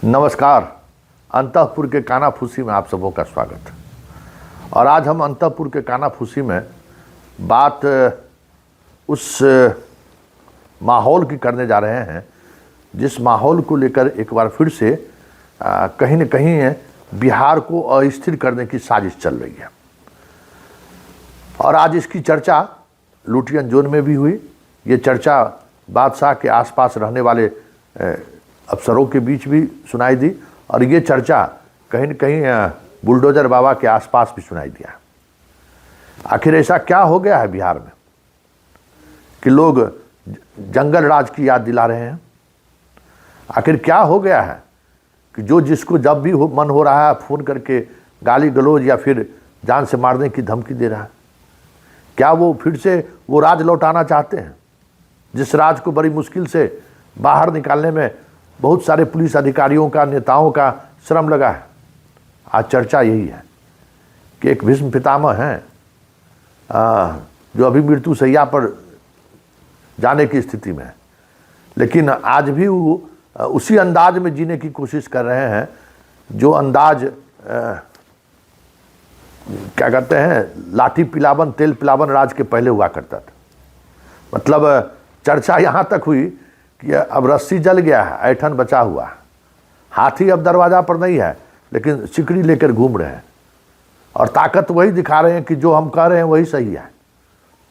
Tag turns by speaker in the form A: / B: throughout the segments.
A: नमस्कार। अंतःपुर के कानाफूसी में आप सबों का स्वागत है। और आज हम अंतःपुर के कानाफूसी में बात उस माहौल की करने जा रहे हैं जिस माहौल को लेकर एक बार फिर से कहीं न कहीं बिहार को अस्थिर करने की साजिश चल रही है। और आज इसकी चर्चा लुटियन जोन में भी हुई। ये चर्चा बादशाह के आसपास रहने वाले अफसरों के बीच भी सुनाई दी और ये चर्चा कहीं न कहीं बुलडोजर बाबा के आसपास भी सुनाई दिया। आखिर ऐसा क्या हो गया है बिहार में कि लोग जंगल राज की याद दिला रहे हैं? आखिर क्या हो गया है कि जो जिसको जब भी मन हो रहा है फ़ोन करके गाली गलौज या फिर जान से मारने की धमकी दे रहा है? क्या वो फिर से वो राज लौटाना चाहते हैं जिस राज को बड़ी मुश्किल से बाहर निकालने में बहुत सारे पुलिस अधिकारियों का, नेताओं का श्रम लगा है? आज चर्चा यही है कि एक भीष्म पितामह हैं जो अभी मृत्यु शैया पर जाने की स्थिति में है, लेकिन आज भी वो उसी अंदाज में जीने की कोशिश कर रहे हैं जो अंदाज क्या कहते हैं, लाठी पिलावन तेल पिलावन राज के पहले हुआ करता था। मतलब चर्चा यहाँ तक हुई कि अब रस्सी जल गया है, ऐठन बचा हुआ है, हाथी अब दरवाज़ा पर नहीं है लेकिन सिकड़ी लेकर घूम रहे हैं और ताकत वही दिखा रहे हैं कि जो हम कह रहे हैं वही सही है,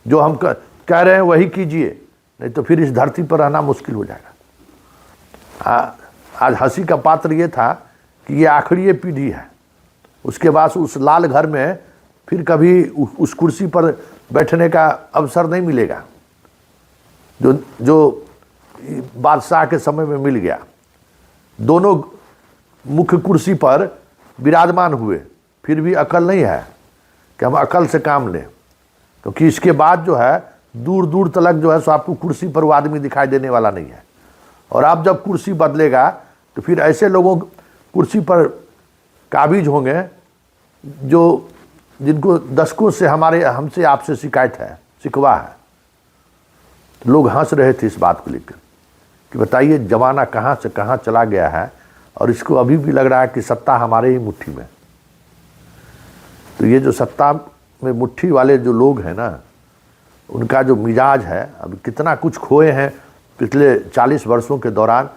A: जो हम कह रहे हैं वही कीजिए, नहीं तो फिर इस धरती पर रहना मुश्किल हो जाएगा। आज हंसी का पात्र ये था कि ये आखिरी पीढ़ी है, उसके बाद उस लाल घर में फिर कभी उस कुर्सी पर बैठने का अवसर नहीं मिलेगा जो बादशाह के समय में मिल गया। दोनों मुख्य कुर्सी पर विराजमान हुए, फिर भी अकल नहीं है कि हम अकल से काम लें, क्योंकि इसके बाद जो है दूर दूर तक जो है सो आपको कुर्सी पर वो आदमी दिखाई देने वाला नहीं है। और आप जब कुर्सी बदलेगा तो फिर ऐसे लोगों कुर्सी पर काबिज होंगे जिनको दशकों से हमसे आपसे शिकायत है, शिकवा है। तो लोग हंस रहे थे इस बात को लेकर कि बताइए जमाना कहाँ से कहाँ चला गया है और इसको अभी भी लग रहा है कि सत्ता हमारे ही मुट्ठी में। तो ये जो सत्ता में मुट्ठी वाले जो लोग हैं ना, उनका जो मिजाज है, अब कितना कुछ खोए हैं पिछले 40 वर्षों के दौरान,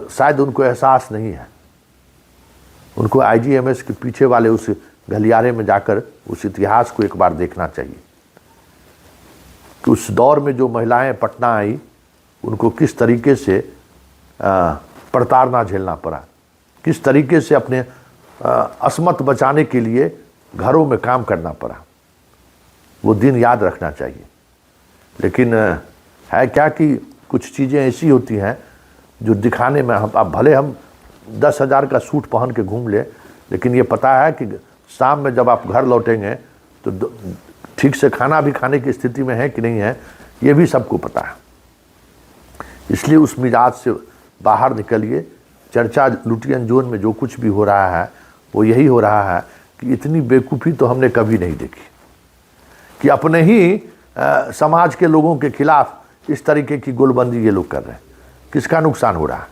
A: शायद उनको एहसास नहीं है। उनको IGMS के पीछे वाले उस गलियारे में जाकर उस इतिहास को एक बार देखना चाहिए कि उस दौर में जो महिलाएं पटना आई उनको किस तरीके से प्रताड़ना झेलना पड़ा, किस तरीके से अपने अस्मत बचाने के लिए घरों में काम करना पड़ा। वो दिन याद रखना चाहिए। लेकिन है क्या कि कुछ चीज़ें ऐसी होती हैं जो दिखाने में अब भले हम 10,000 का सूट पहन के घूम ले, लेकिन ये पता है कि शाम में जब आप घर लौटेंगे तो ठीक से खाना भी खाने की स्थिति में है कि नहीं है, ये भी सबको पता है। इसलिए उस मिजाज से बाहर निकलिए। चर्चा लुटियन जोन में जो कुछ भी हो रहा है वो यही हो रहा है कि इतनी बेवकूफ़ी तो हमने कभी नहीं देखी कि अपने ही समाज के लोगों के खिलाफ इस तरीके की गोलबंदी ये लोग कर रहे हैं। किसका नुकसान हो रहा है?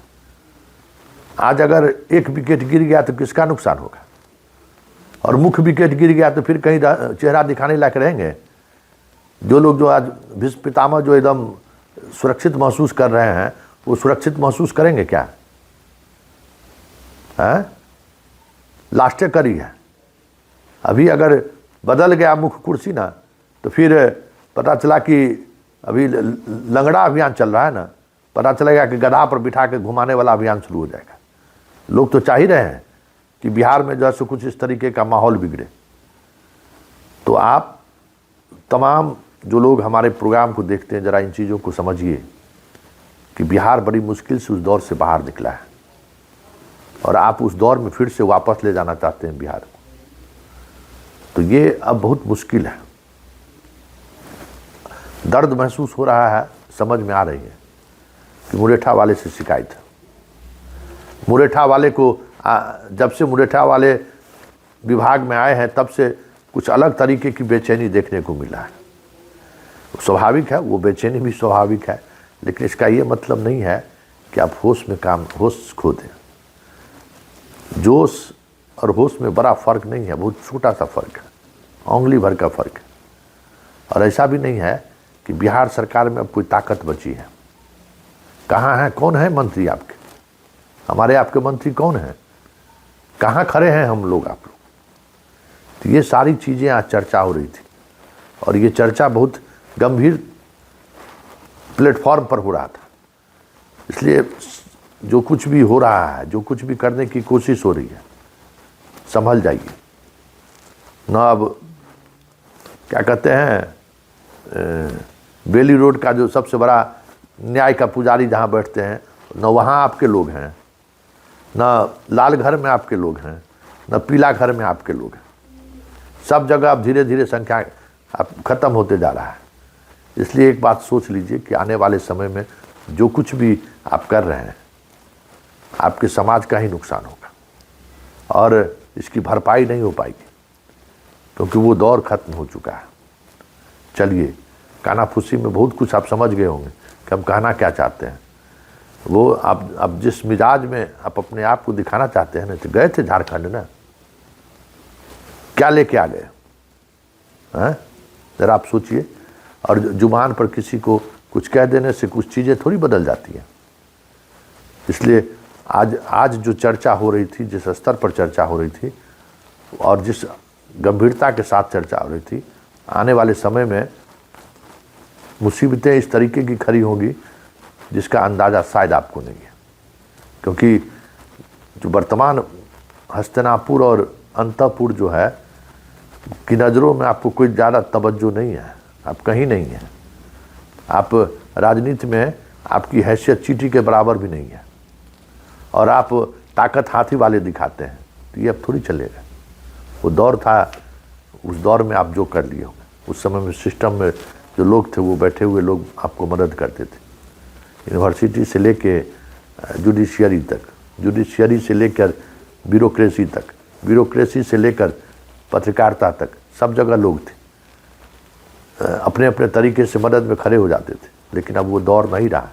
A: आज अगर एक विकेट गिर गया तो किसका नुकसान होगा? और मुख्य विकेट गिर गया तो फिर कहीं चेहरा दिखाने लायक रहेंगे? जो लोग जो आज भीष्म पितामह जो एकदम सुरक्षित महसूस कर रहे हैं, वो सुरक्षित महसूस करेंगे क्या? है लास्टे करी है। अभी अगर बदल गया मुख्य कुर्सी ना तो फिर पता चला कि अभी लंगड़ा अभियान चल रहा है ना, पता चलेगा कि गधा पर बिठा के घुमाने वाला अभियान शुरू हो जाएगा। लोग तो चाह ही रहे हैं कि बिहार में जो है सो कुछ इस तरीके का माहौल बिगड़े। तो आप तमाम जो लोग हमारे प्रोग्राम को देखते हैं, ज़रा इन चीज़ों को समझिए कि बिहार बड़ी मुश्किल से उस दौर से बाहर निकला है और आप उस दौर में फिर से वापस ले जाना चाहते हैं बिहार को। तो ये अब बहुत मुश्किल है। दर्द महसूस हो रहा है, समझ में आ रही है कि मुरेठा वाले से शिकायत है। मुरेठा वाले को जब से मुरेठा वाले विभाग में आए हैं तब से कुछ अलग तरीके की बेचैनी देखने को मिला है। स्वाभाविक है, वो बेचैनी भी स्वाभाविक है, लेकिन इसका ये मतलब नहीं है कि आप होश खो दें। जोश और होश में बड़ा फ़र्क नहीं है, बहुत छोटा सा फ़र्क है, उंगली भर का फ़र्क है। और ऐसा भी नहीं है कि बिहार सरकार में अब कोई ताकत बची है। कहाँ है, कौन है मंत्री आपके, हमारे आपके मंत्री कौन हैं, कहाँ खड़े हैं हम लोग, आप लोग। तो ये सारी चीज़ें आज चर्चा हो रही थी, और ये चर्चा बहुत गंभीर प्लेटफॉर्म पर हो रहा था। इसलिए जो कुछ भी हो रहा है, जो कुछ भी करने की कोशिश हो रही है, संभल जाइए ना। अब क्या कहते हैं, बेली रोड का जो सबसे बड़ा न्याय का पुजारी जहाँ बैठते हैं, न वहाँ आपके लोग हैं, न लाल घर में आपके लोग हैं, न पीला घर में आपके लोग हैं। सब जगह अब धीरे धीरे संख्या अब ख़त्म होते जा रहा है। इसलिए एक बात सोच लीजिए कि आने वाले समय में जो कुछ भी आप कर रहे हैं, आपके समाज का ही नुकसान होगा, और इसकी भरपाई नहीं हो पाएगी, क्योंकि वो दौर खत्म हो चुका है। चलिए, कानाफूसी में बहुत कुछ आप समझ गए होंगे कि हम कहना क्या चाहते हैं। वो आप अब जिस मिजाज में आप अपने आप को दिखाना चाहते हैं ना, तो गए थे झारखंड ना, क्या लेके आ गए हैं, जरा आप सोचिए। और जुबान पर किसी को कुछ कह देने से कुछ चीज़ें थोड़ी बदल जाती हैं। इसलिए आज जो चर्चा हो रही थी, जिस स्तर पर चर्चा हो रही थी और जिस गंभीरता के साथ चर्चा हो रही थी, आने वाले समय में मुसीबतें इस तरीके की खड़ी होंगी जिसका अंदाज़ा शायद आपको नहीं है। क्योंकि जो वर्तमान हस्तिनापुर और अंतपुर जो है की नज़रों में आपको कोई ज़्यादा तवज्जो नहीं है, आप कहीं नहीं हैं। आप राजनीति में आपकी हैसियत चींटी के बराबर भी नहीं है, और आप ताकत हाथी वाले दिखाते हैं। तो ये अब थोड़ी चलेगा। वो दौर था, उस दौर में आप जो कर लिए होंगे, उस समय में सिस्टम में जो लोग थे, वो बैठे हुए लोग आपको मदद करते थे, यूनिवर्सिटी से लेके जुडिशियरी तक, जुडिशियरी से लेकर ब्यूरोक्रेसी तक, ब्यूरोक्रेसी से लेकर पत्रकारिता तक, सब जगह लोग थे, अपने अपने तरीके से मदद में खड़े हो जाते थे। लेकिन अब वो दौर नहीं रहा।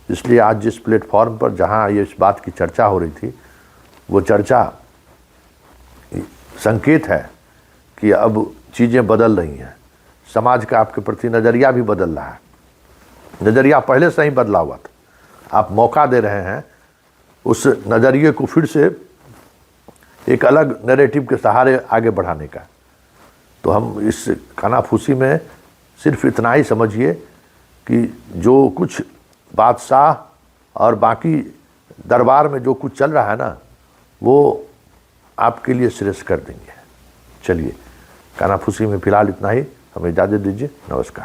A: इसलिए आज जिस प्लेटफॉर्म पर जहाँ ये इस बात की चर्चा हो रही थी, वो चर्चा संकेत है कि अब चीज़ें बदल रही हैं। समाज का आपके प्रति नज़रिया भी बदल रहा है। नज़रिया पहले से ही बदला हुआ था, आप मौका दे रहे हैं उस नज़रिए को फिर से एक अलग नैरेटिव के सहारे आगे बढ़ाने का। तो हम इस कानाफूसी में सिर्फ इतना ही समझिए कि जो कुछ बादशाह और बाकी दरबार में जो कुछ चल रहा है ना, वो आपके लिए श्रेष्ठ कर देंगे। चलिए, कानाफूसी में फ़िलहाल इतना ही, हमें इजाज़त दीजिए। नमस्कार।